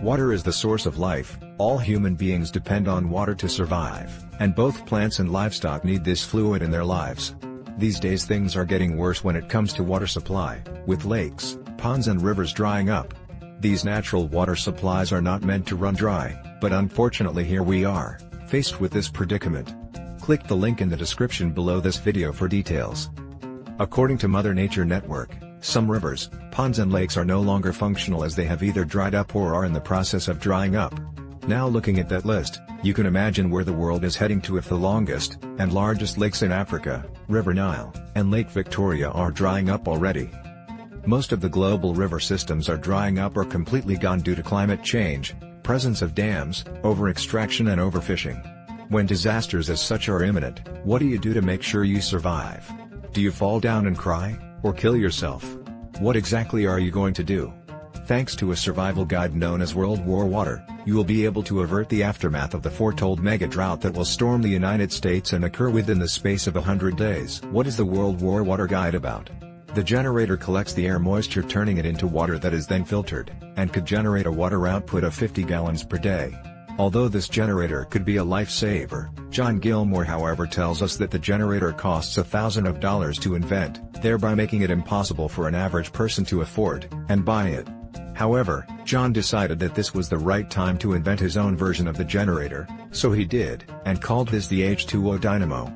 Water is the source of life. All human beings depend on water to survive, and both plants and livestock need this fluid in their lives. These days things are getting worse when it comes to water supply, with lakes, ponds and rivers drying up. These natural water supplies are not meant to run dry, but unfortunately here we are, faced with this predicament. Click the link in the description below this video for details. According to Mother Nature Network, some rivers, ponds and lakes are no longer functional as they have either dried up or are in the process of drying up. Now looking at that list, you can imagine where the world is heading to if the longest, and largest lakes in Africa, River Nile, and Lake Victoria are drying up already. Most of the global river systems are drying up or completely gone due to climate change, presence of dams, over-extraction and overfishing. When disasters as such are imminent, what do you do to make sure you survive? Do you fall down and cry, or kill yourself? What exactly are you going to do? Thanks to a survival guide known as World War Water, you will be able to avert the aftermath of the foretold mega drought that will storm the United States and occur within the space of 100 days. What is the World War Water Guide about? The generator collects the air moisture, turning it into water that is then filtered, and could generate a water output of 50 gallons per day. Although this generator could be a lifesaver, John Gilmore however tells us that the generator costs $1,000 to invent, thereby making it impossible for an average person to afford and buy it. However, John decided that this was the right time to invent his own version of the generator, so he did, and called this the H2O Dynamo.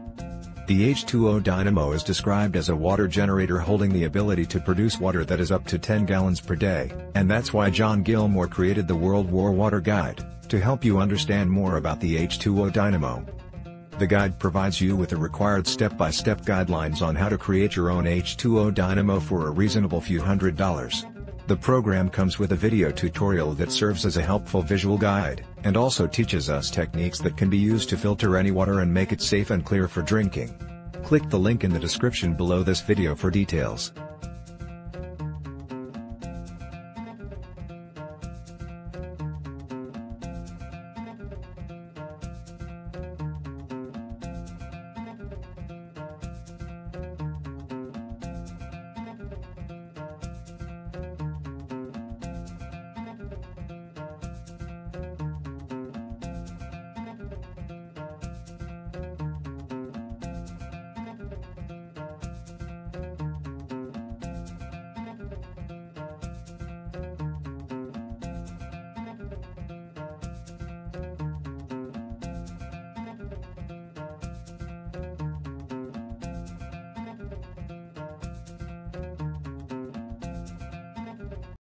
The H2O Dynamo is described as a water generator holding the ability to produce water that is up to 10 gallons per day, and that's why John Gilmore created the World War Water Guide, to help you understand more about the H2O Dynamo. The guide provides you with the required step-by-step guidelines on how to create your own H2O Dynamo for a reasonable few $100s. The program comes with a video tutorial that serves as a helpful visual guide, and also teaches us techniques that can be used to filter any water and make it safe and clear for drinking. Click the link in the description below this video for details.